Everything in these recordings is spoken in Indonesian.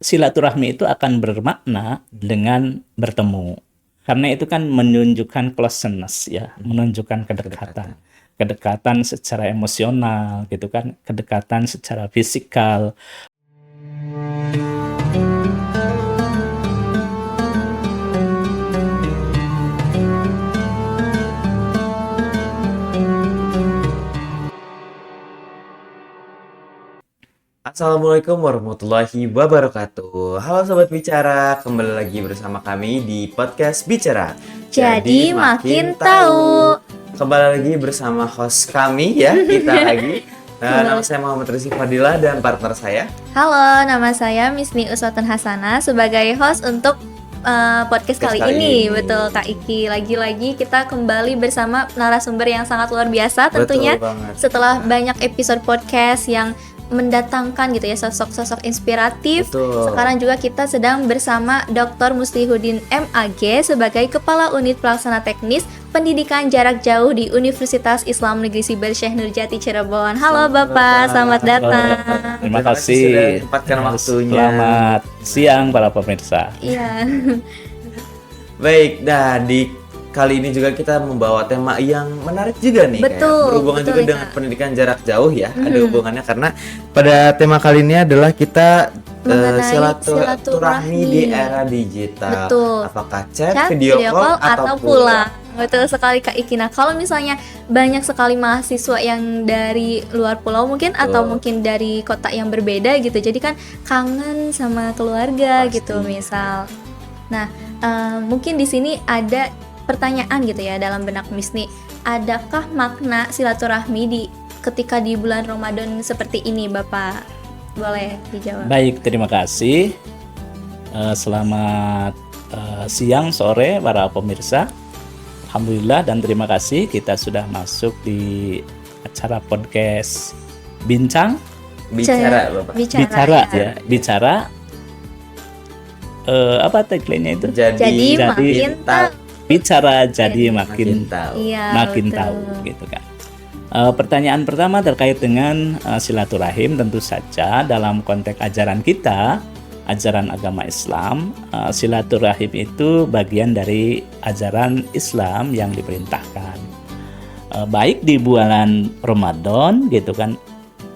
silaturahmi itu akan bermakna dengan bertemu. Karena itu kan menunjukkan closeness ya, menunjukkan kedekatan. Kedekatan secara emosional gitu kan, kedekatan secara fisikal. Assalamualaikum warahmatullahi wabarakatuh. Halo Sobat Bicara, kembali lagi bersama kami di podcast Bicara. Jadi makin tahu. Kembali lagi bersama host kami ya, kita lagi. Nama saya Muhammad Rizky Fadila dan partner saya. Halo, nama saya Misni Uswatun Hasanah sebagai host untuk podcast kali ini. Betul Kak Iki, lagi-lagi kita kembali bersama narasumber yang sangat luar biasa tentunya. Setelah banyak episode podcast yang mendatangkan gitu ya sosok-sosok inspiratif. Betul. Sekarang juga kita sedang bersama Dr. Muslihuddin MAG sebagai Kepala Unit Pelaksana Teknis Pendidikan Jarak Jauh di Universitas Islam Negeri Siber Syekh Nurjati Cirebon. Halo Bapak, selamat datang. Terima kasih sudah menyempatkan waktunya. Selamat siang para pemirsa. Iya. Baik, di kali ini juga kita membawa tema yang menarik juga nih. Betul, berhubungan betul, juga ya. dengan pendidikan jarak jauh ya. Ada hubungannya karena pada tema kali ini adalah kita silaturahmi di era digital. Betul. Apakah chat, video call atau pulang? Betul sekali Kak Iki. Nah, kalau misalnya banyak sekali mahasiswa yang dari luar pulau mungkin atau mungkin dari kota yang berbeda gitu, jadi kan kangen sama keluarga gitu misal. Nah, mungkin di sini ada pertanyaan gitu ya dalam benak Misni. Adakah makna silaturahmi ketika di bulan Ramadan seperti ini, Bapak? Boleh dijawab. Baik, terima kasih. Selamat siang, sore para pemirsa. Alhamdulillah dan terima kasih kita sudah masuk di acara podcast Bincang. Bicara, Bapak. Bicara ya. ya. Bicara. Apa tagline-nya itu? Jadi makin tahu. Bicara jadi makin tahu. Iya, makin betul. tahu gitu kan. Pertanyaan pertama terkait dengan silaturahim, tentu saja dalam konteks ajaran kita, ajaran agama Islam, silaturahim itu bagian dari ajaran Islam yang diperintahkan. Baik di bulan Ramadan gitu kan,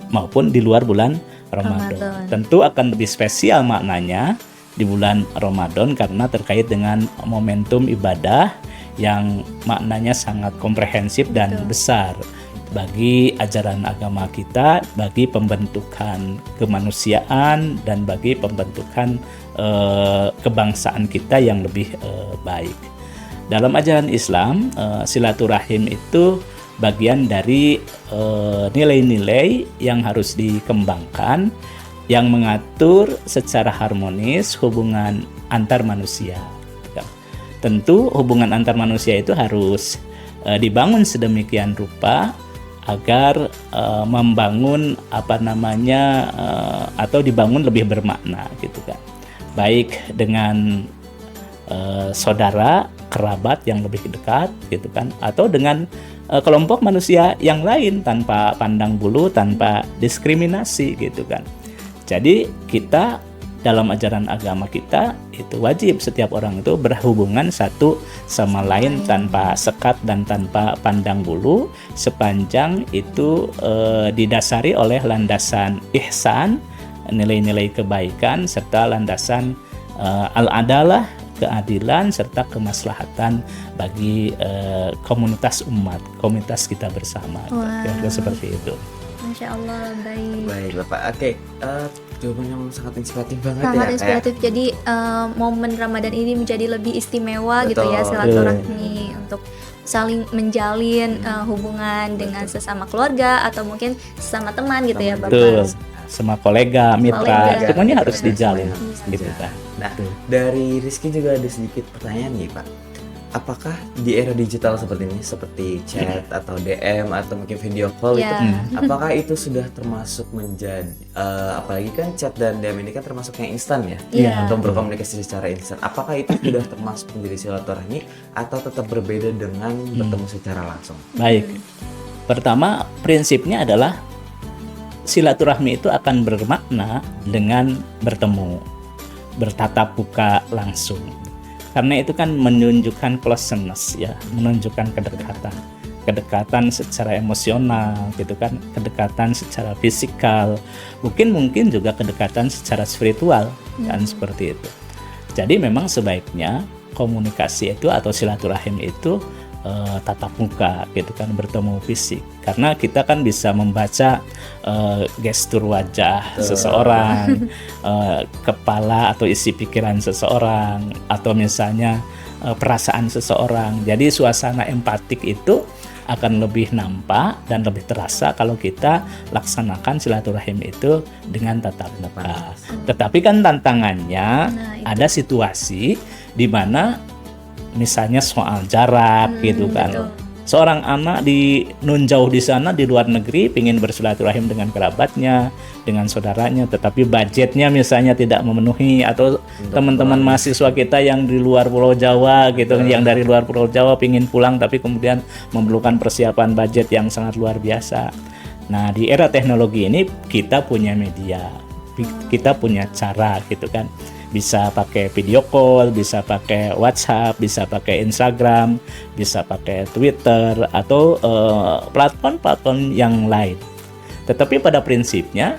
maupun di luar bulan Ramadan. Tentu akan lebih spesial maknanya di bulan Ramadan karena terkait dengan momentum ibadah yang maknanya sangat komprehensif dan besar bagi ajaran agama kita, bagi pembentukan kemanusiaan dan bagi pembentukan kebangsaan kita yang lebih baik. Dalam ajaran Islam, silaturahim itu bagian dari nilai-nilai yang harus dikembangkan yang mengatur secara harmonis hubungan antar manusia. Tentu hubungan antar manusia itu harus dibangun sedemikian rupa agar membangun atau dibangun lebih bermakna gitu kan. Baik dengan saudara, kerabat yang lebih dekat gitu kan, atau dengan kelompok manusia yang lain tanpa pandang bulu, tanpa diskriminasi gitu kan. Jadi kita dalam ajaran agama kita itu wajib setiap orang itu berhubungan satu sama lain tanpa sekat dan tanpa pandang bulu sepanjang itu didasari oleh landasan ihsan, nilai-nilai kebaikan serta landasan al-adalah, keadilan serta kemaslahatan bagi komunitas umat, komunitas kita bersama. Kira-kira seperti itu. Masya Allah, baik. Baik Bapak, oke. Jawabannya sangat inspiratif banget sangat ya. Inspiratif. Jadi momen Ramadan ini menjadi lebih istimewa gitu ya, silaturahmi untuk saling menjalin hubungan dengan sesama keluarga atau mungkin sesama teman gitu ya Bapak. Betul. Sama kolega, mitra, semuanya harus dijalin gitu kan. Nah, dari Rizky juga ada sedikit pertanyaan nih Pak. Apakah di era digital seperti ini, seperti chat atau DM atau mungkin video call itu, apakah itu sudah termasuk menjadi, apalagi kan chat dan DM ini kan termasuk yang instan ya, untuk berkomunikasi secara instan. Apakah itu sudah termasuk menjadi silaturahmi atau tetap berbeda dengan bertemu secara langsung? Baik, pertama prinsipnya adalah silaturahmi itu akan bermakna dengan bertemu. bertatap muka langsung. Karena itu kan menunjukkan closeness ya, menunjukkan kedekatan secara emosional gitu kan, kedekatan secara fisikal, mungkin juga kedekatan secara spiritual kan, seperti itu. Jadi memang sebaiknya komunikasi itu atau silaturahim itu tatap muka gitu kan, bertemu fisik, karena kita kan bisa membaca gestur wajah seseorang, kepala atau isi pikiran seseorang, atau misalnya perasaan seseorang. Jadi suasana empatik itu akan lebih nampak dan lebih terasa kalau kita laksanakan silaturahim itu dengan tatap muka. Tetapi kan tantangannya ada situasi di mana misalnya soal jarak gitu kan. Betul. Seorang anak di nun jauh di sana di luar negeri ingin bersilaturahim dengan kerabatnya, dengan saudaranya, tetapi budgetnya misalnya tidak memenuhi, atau teman-teman mahasiswa kita yang di luar Pulau Jawa gitu, yang dari luar Pulau Jawa ingin pulang tapi kemudian memerlukan persiapan budget yang sangat luar biasa. Nah, di era teknologi ini kita punya media, kita punya cara gitu kan. Bisa pakai video call, bisa pakai WhatsApp, bisa pakai Instagram, bisa pakai Twitter, atau platform-platform yang lain. Tetapi pada prinsipnya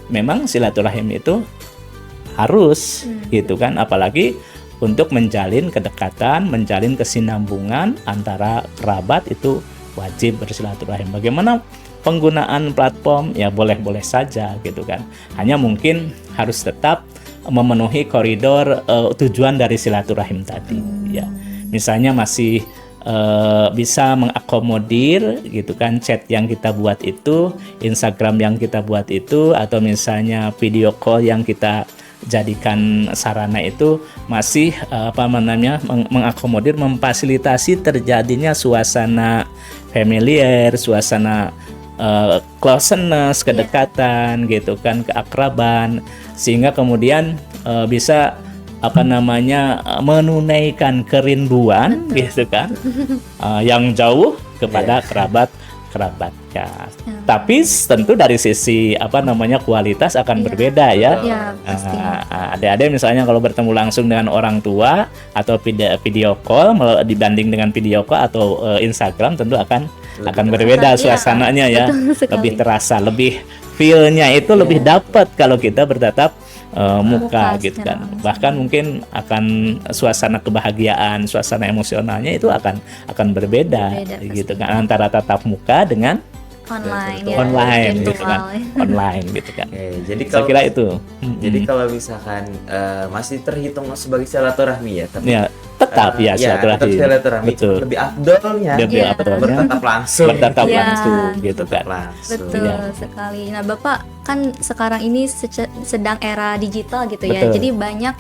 memang silaturahim itu harus gitu kan, apalagi untuk menjalin kedekatan, menjalin kesinambungan antara kerabat itu wajib bersilaturahim. Bagaimana penggunaan platform? Ya boleh-boleh saja gitu kan. Hanya mungkin harus tetap memenuhi koridor tujuan dari silaturahim tadi ya. Misalnya masih bisa mengakomodir gitu kan chat yang kita buat itu, Instagram yang kita buat itu, atau misalnya video call yang kita jadikan sarana itu masih mengakomodir, memfasilitasi terjadinya suasana familiar, suasana closeness, kedekatan gitu kan, keakraban, sehingga kemudian bisa menunaikan kerinduan gitu kan yang jauh kepada kerabatnya. Tapi tentu dari sisi kualitas akan berbeda ya. Adik-adik misalnya kalau bertemu langsung dengan orang tua atau video call dibanding dengan video call atau Instagram, tentu akan berbeda suasananya ya. Lebih terasa, lebih feel-nya itu lebih dapat kalau kita bertatap muka gitu kan. Bahkan mungkin akan suasana kebahagiaan, suasana emosionalnya itu akan berbeda gitu kan, antara tatap muka dengan online gitu kan. Online gitu kan. Jadi saya kira itu. Jadi kalau misalkan masih terhitung sebagai silaturahmi ya, tapi tetap silaturahmi. Betul. Lebih afdolnya bertatap langsung gitu kan. Betul sekali. Nah, Bapak kan sekarang ini sedang era digital gitu ya. Betul. Jadi banyak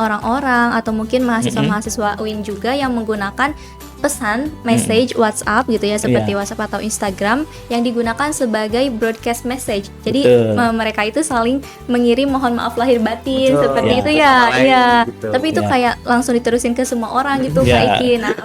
orang-orang atau mungkin mahasiswa-mahasiswa UIN juga yang menggunakan pesan message WhatsApp gitu ya, seperti WhatsApp atau Instagram yang digunakan sebagai broadcast message. Jadi mereka itu saling mengirim mohon maaf lahir batin seperti itu ya. Iya. Gitu. Tapi itu kayak langsung diterusin ke semua orang gitu Kak Iki. Nah,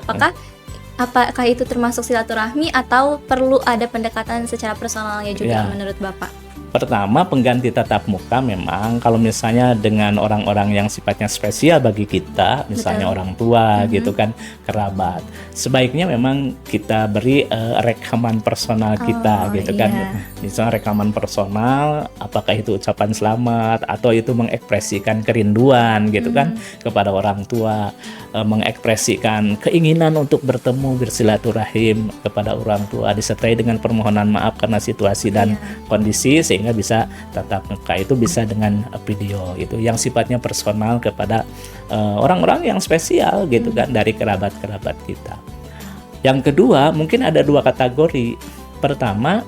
apakah itu termasuk silaturahmi atau perlu ada pendekatan secara personalnya juga menurut Bapak? Pertama, pengganti tatap muka memang kalau misalnya dengan orang-orang yang sifatnya spesial bagi kita, misalnya orang tua gitu kan, kerabat, sebaiknya memang kita beri rekaman personal kita gitu kan. Misalnya rekaman personal, apakah itu ucapan selamat atau itu mengekspresikan kerinduan gitu kan kepada orang tua, mengekspresikan keinginan untuk bertemu, bersilaturahim kepada orang tua, disertai dengan permohonan maaf karena situasi dan kondisi, sehingga bisa tatap muka itu bisa dengan video itu yang sifatnya personal kepada orang-orang yang spesial gitu kan, dari kerabat-kerabat kita. Yang kedua, mungkin ada dua kategori. Pertama,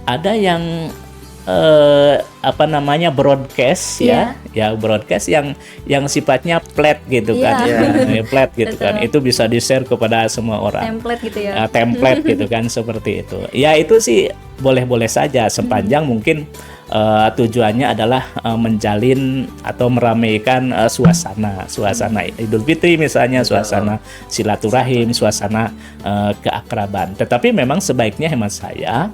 ada yang broadcast broadcast yang sifatnya flat gitu kan, flat gitu kan, itu bisa di-share kepada semua orang, template gitu ya, template gitu kan, seperti itu ya. Itu sih boleh-boleh saja sepanjang mungkin tujuannya adalah menjalin atau meramaikan suasana Idul Fitri misalnya, suasana silaturahim, suasana keakraban. Tetapi memang sebaiknya hemat saya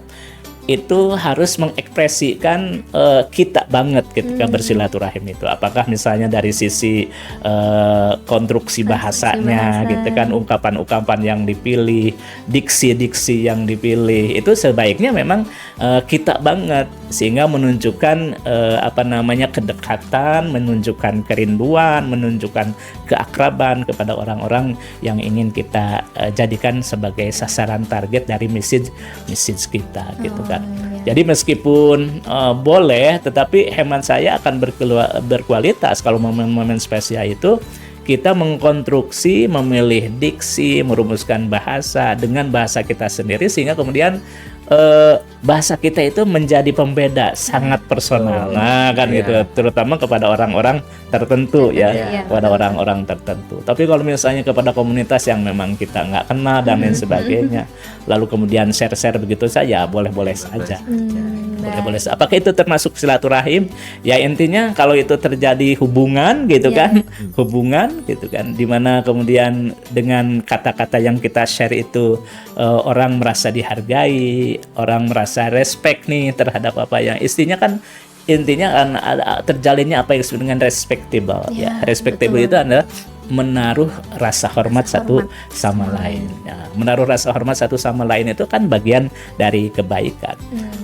itu harus mengekspresikan kita banget ketika bersilaturahim itu. Apakah misalnya dari sisi konstruksi bahasanya gitu kan, ungkapan-ungkapan yang dipilih, diksi-diksi yang dipilih, itu sebaiknya memang kita banget, sehingga menunjukkan kedekatan, menunjukkan kerinduan, menunjukkan keakraban kepada orang-orang yang ingin kita jadikan sebagai sasaran target dari message kita gitu kan. Jadi meskipun boleh, tetapi hemat saya akan berkualitas kalau momen-momen spesial itu kita mengkonstruksi, memilih diksi, merumuskan bahasa dengan bahasa kita sendiri, sehingga kemudian bahasa kita itu menjadi pembeda, sangat personal. Nah kan gitu, terutama kepada orang-orang tertentu kepada orang-orang tertentu. Tapi kalau misalnya kepada komunitas yang memang kita nggak kenal dan lain sebagainya, lalu kemudian share-share begitu saja, boleh-boleh saja. Boleh-boleh. Apakah itu termasuk silaturahim? Ya intinya kalau itu terjadi hubungan gitu kan, hubungan gitu kan, dimana kemudian dengan kata-kata yang kita share itu orang merasa dihargai, orang merasa respect nih terhadap apa yang intinya kan terjalinnya apa yang disebut dengan respectable. Respectable itu adalah menaruh rasa hormat satu sama lain. Ya, menaruh rasa hormat satu sama lain itu kan bagian dari kebaikan.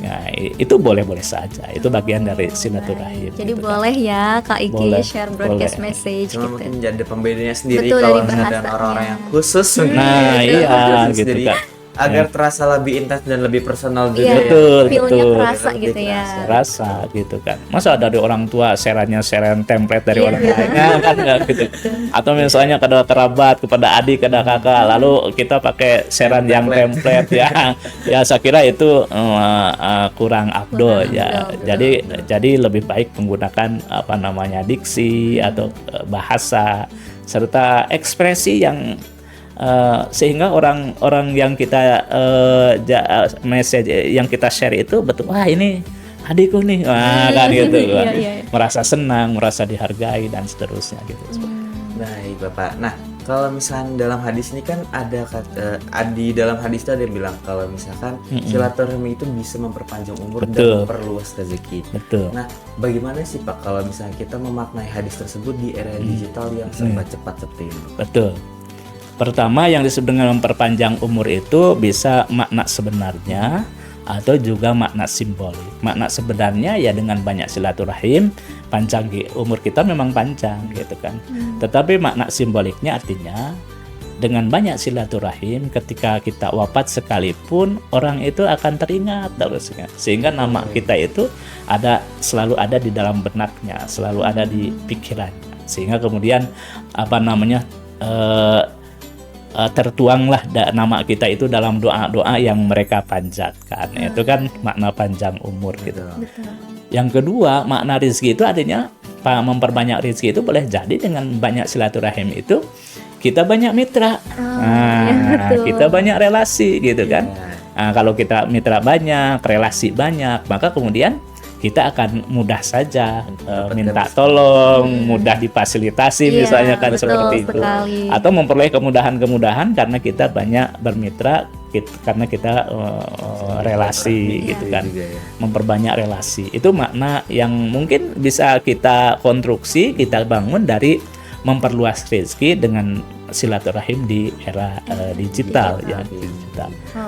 Nah, itu boleh-boleh saja. Itu bagian dari silaturahim. Jadi gitu boleh kan. ya Kak Iki share broadcast message Cuma gitu. mungkin jadi pembedanya sendiri Betul, kalau dari misalnya ada bahasanya. orang-orang yang khusus. Nah, iya Khusus, gitu jadi kan. agar terasa lebih intens dan lebih personal juga. Iya, Betul, feel-nya betul. kerasa Lebih gitu ya. kerasa. Rasa gitu kan. Masa dari orang tua seran template dari orang lainnya kan nggak gitu. Atau misalnya kepada kerabat, kepada adik, kepada kakak, lalu kita pakai seran yang template ya. Ya saya kira itu kurang afdol ya. Jadi lebih baik menggunakan diksi atau bahasa serta ekspresi yang sehingga orang-orang yang kita message yang kita share itu betul, wah ini adikku nih, kan gitu, merasa senang, merasa dihargai dan seterusnya gitu. Baik Bapak. Nah kalau misalnya dalam hadis ini kan ada di dalam hadis itu ada yang bilang kalau misalkan silaturahmi itu bisa memperpanjang umur dan memperluas rezeki. Betul. Nah bagaimana sih Pak kalau misalnya kita memaknai hadis tersebut di era digital yang serba cepat seperti ini? Betul. Pertama yang disebut dengan memperpanjang umur itu bisa makna sebenarnya atau juga makna simbolik. Makna sebenarnya ya dengan banyak silaturahim, panjang umur kita memang panjang gitu kan. Tetapi makna simboliknya artinya dengan banyak silaturahim ketika kita wafat sekalipun orang itu akan teringat terusnya. Sehingga nama kita itu selalu ada di dalam benaknya, selalu ada di pikirannya. Sehingga kemudian tertuanglah nama kita itu dalam doa-doa yang mereka panjatkan. Itu kan makna panjang umur gitu. Yang kedua, makna rezeki itu artinya memperbanyak rezeki itu boleh jadi dengan banyak silaturahim itu kita banyak mitra. Kita banyak relasi gitu kan. Nah, kalau kita mitra banyak, relasi banyak, maka kemudian kita akan mudah saja minta tolong, mudah difasilitasi misalnya kan seperti itu. Atau memperoleh kemudahan-kemudahan karena kita banyak bermitra, karena kita relasi gitu kan. Memperbanyak relasi. Itu makna yang mungkin bisa kita konstruksi, kita bangun dari memperluas rezeki dengan silaturahim di era digital.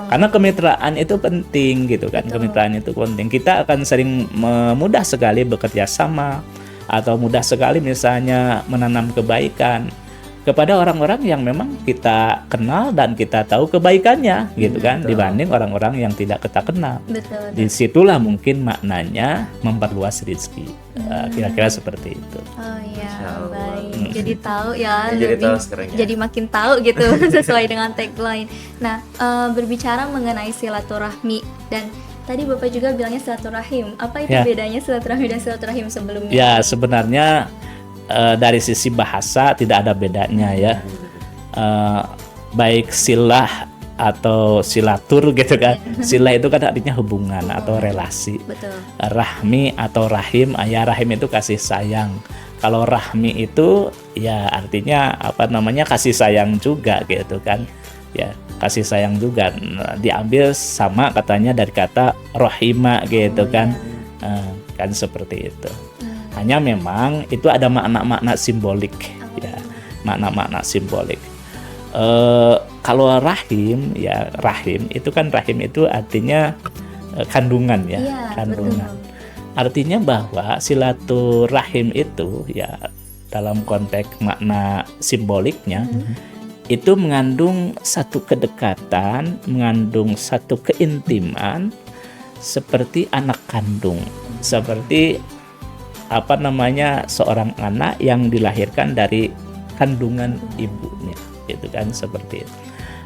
Karena kemitraan itu penting gitu kan. Kemitraan itu penting. Kita akan sering mudah sekali bekerja sama atau mudah sekali misalnya menanam kebaikan kepada orang-orang yang memang kita kenal dan kita tahu kebaikannya gitu kan, dibanding orang-orang yang tidak kita kenal. Disitulah mungkin maknanya memperluas rezeki. Kira-kira seperti itu. Oh iya, baik. Jadi tahu ya, jadi makin tahu gitu sesuai dengan tagline. Nah, berbicara mengenai silaturahmi dan tadi Bapak juga bilangnya silaturahim. Apa itu bedanya silaturahmi dan silaturahim sebelumnya? Ya, sebenarnya dari sisi bahasa tidak ada bedanya ya. Baik silah atau silatur gitu kan. Silah itu kan artinya hubungan atau relasi. Rahmi atau rahim, rahim itu kasih sayang. Kalau rahmi itu ya artinya kasih sayang juga gitu kan. ya kasih sayang juga. Nah, diambil sama katanya dari kata rohima gitu kan. Kan seperti itu. Hanya memang itu ada makna-makna simbolik ya, makna-makna simbolik. Kalau rahim ya, rahim itu kan, rahim itu artinya kandungan ya, Iya, kandungan. betul. Artinya bahwa silaturahim itu ya dalam konteks makna simboliknya itu mengandung satu kedekatan, mengandung satu keintiman seperti anak kandung, seperti apa namanya, seorang anak yang dilahirkan dari kandungan ibunya, gitu kan, seperti itu.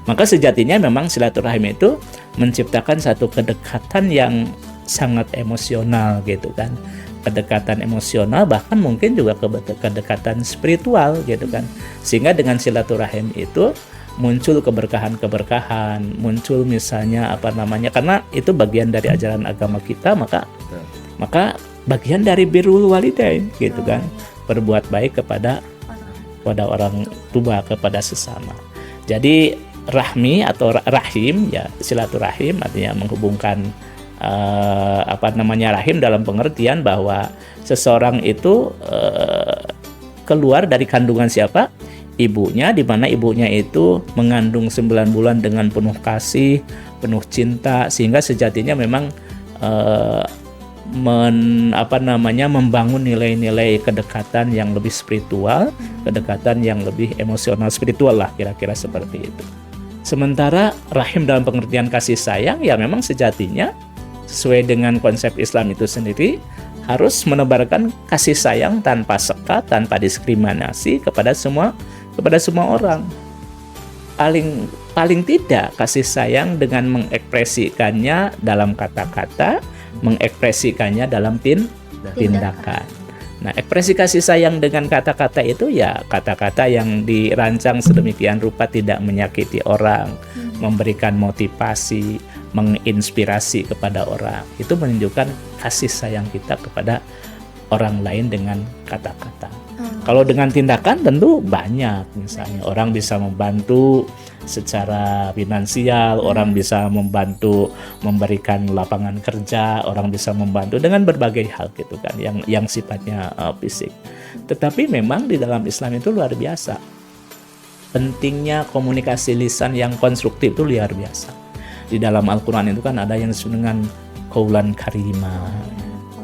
Maka sejatinya memang silaturahim itu menciptakan satu kedekatan yang sangat emosional gitu kan, kedekatan emosional, bahkan mungkin juga kedekatan spiritual gitu kan, sehingga dengan silaturahim itu muncul keberkahan-keberkahan, muncul misalnya apa namanya, karena itu bagian dari ajaran agama kita, maka bagian dari birrul walidain gitu kan, berbuat baik kepada orang tua, kepada sesama. Jadi rahmi atau rahim ya, silaturahim artinya menghubungkan apa namanya, rahim dalam pengertian bahwa seseorang itu keluar dari kandungan siapa? Ibunya, di mana ibunya itu mengandung 9 bulan dengan penuh kasih, penuh cinta, sehingga sejatinya memang membangun nilai-nilai kedekatan yang lebih spiritual, kedekatan yang lebih emosional spiritual lah, kira-kira seperti itu. Sementara rahim dalam pengertian kasih sayang ya memang sejatinya sesuai dengan konsep Islam itu sendiri harus menebarkan kasih sayang tanpa sekat, tanpa diskriminasi kepada semua orang. Paling tidak kasih sayang dengan mengekspresikannya dalam kata-kata, mengekspresikannya dalam tindakan. Nah, ekspresi kasih sayang dengan kata-kata itu ya kata-kata yang dirancang sedemikian rupa tidak menyakiti orang, memberikan motivasi, menginspirasi kepada orang. Itu menunjukkan kasih sayang kita kepada orang lain dengan kata-kata. Kalau dengan tindakan tentu banyak, misalnya orang bisa membantu secara finansial, orang bisa membantu memberikan lapangan kerja, orang bisa membantu dengan berbagai hal gitu kan, yang sifatnya fisik. Tetapi memang di dalam Islam itu luar biasa. Pentingnya komunikasi lisan yang konstruktif itu luar biasa. Di dalam Al-Quran itu kan ada yang disebut dengan qaulan karima,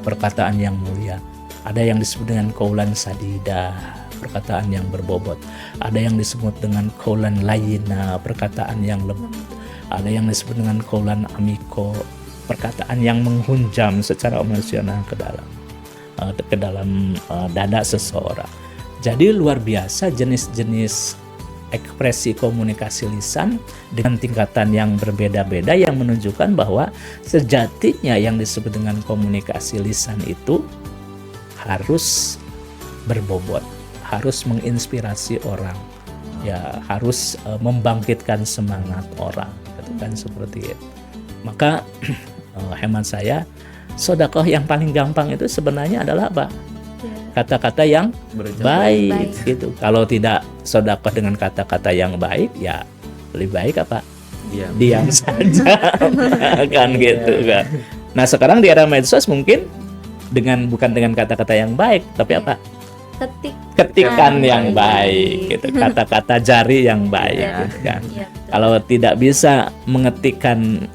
perkataan yang mulia. Ada yang disebut dengan qaulan sadida, perkataan yang berbobot. Ada yang disebut dengan qaulan layyina, perkataan yang lembut. Ada yang disebut dengan qaulan amiko, perkataan yang menghunjam secara emosional ke dalam dada seseorang. Jadi luar biasa jenis-jenis ekspresi komunikasi lisan dengan tingkatan yang berbeda-beda, yang menunjukkan bahwa sejatinya yang disebut dengan komunikasi lisan itu harus berbobot, harus menginspirasi orang, ya harus membangkitkan semangat orang, gitu kan, seperti itu. Maka hemat saya, sedekah yang paling gampang itu sebenarnya adalah apa? Kata-kata yang baik gitu. Kalau tidak sedekah dengan kata-kata yang baik, ya lebih baik apa? Diam saja, kan gitu kan. Nah sekarang di era medsos mungkin bukan dengan kata-kata yang baik, tapi apa? Ketikan yang baik, gitu. Kata-kata jari yang baik, gitu kan. Kalau tidak bisa mengetikkan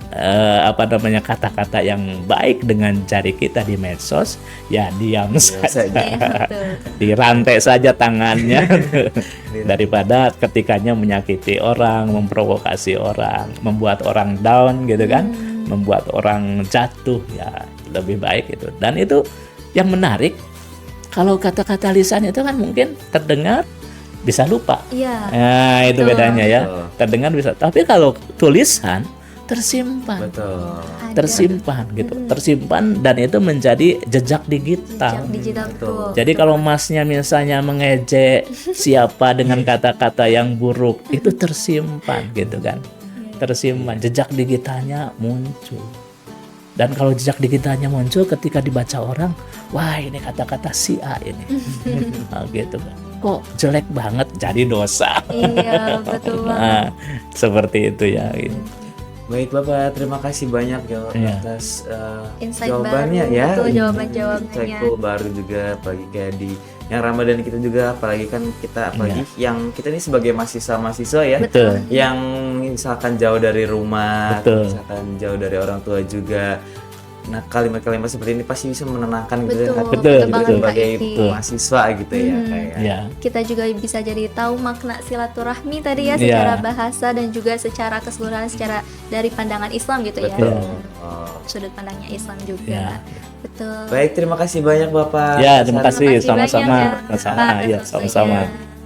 kata-kata yang baik dengan jari kita di medsos, ya diam saja. Dirantai saja tangannya daripada ketikannya menyakiti orang, memprovokasi orang, membuat orang down, gitu kan, membuat orang jatuh, ya lebih baik itu. Dan itu yang menarik, kalau kata-kata lisan itu kan mungkin terdengar bisa lupa. Nah, itu bedanya ya. Terdengar bisa, tapi kalau tulisan tersimpan. Tersimpan gitu. Tersimpan dan itu menjadi jejak digital. Jadi kalau masnya misalnya mengejek siapa dengan kata-kata yang buruk, itu tersimpan gitu kan. Tersimpan, jejak digitalnya muncul. Dan kalau jejak digitalnya muncul ketika dibaca orang, wah ini kata-kata si A ini. Nah, gitu kan. kok jelek banget jadi dosa. Iya, betul banget. Nah, seperti itu ya. Gitu. Baik Bapak, terima kasih banyak ya Iya. atas Insight jawabannya baru, ya. betul, jawaban-jawabannya. Insightful baru juga apalagi kayak di yang Ramadan kita juga, apalagi kan kita apalagi yang kita ini sebagai mahasiswa ya. Betul. Yang misalkan jauh dari rumah, atau Betul. misalkan jauh dari orang tua juga. Nah, kalimat-kalimat seperti ini pasti bisa menenangkan gitu ya hati Betul, kita banget, sebagai Kak Iti. mahasiswa gitu ya kayak. Ya. Kita juga bisa jadi tahu makna silaturahmi tadi ya, Iya. secara bahasa dan juga secara keseluruhan, secara dari pandangan Islam gitu ya. Betul. Iya. Sudut pandangnya Islam juga. Ya. Betul. Baik, terima kasih banyak Bapak. Ya, terima Atas- kasih. Terima kasih Sama-sama. banyak ya, Sama-sama. Pak, Iya, atas sama-sama.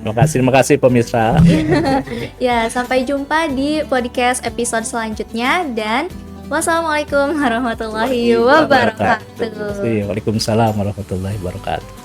waktunya. Terima kasih pemirsa. Ya, sampai jumpa di podcast episode selanjutnya dan wassalamualaikum warahmatullahi wabarakatuh. Waalaikumsalam warahmatullahi wabarakatuh.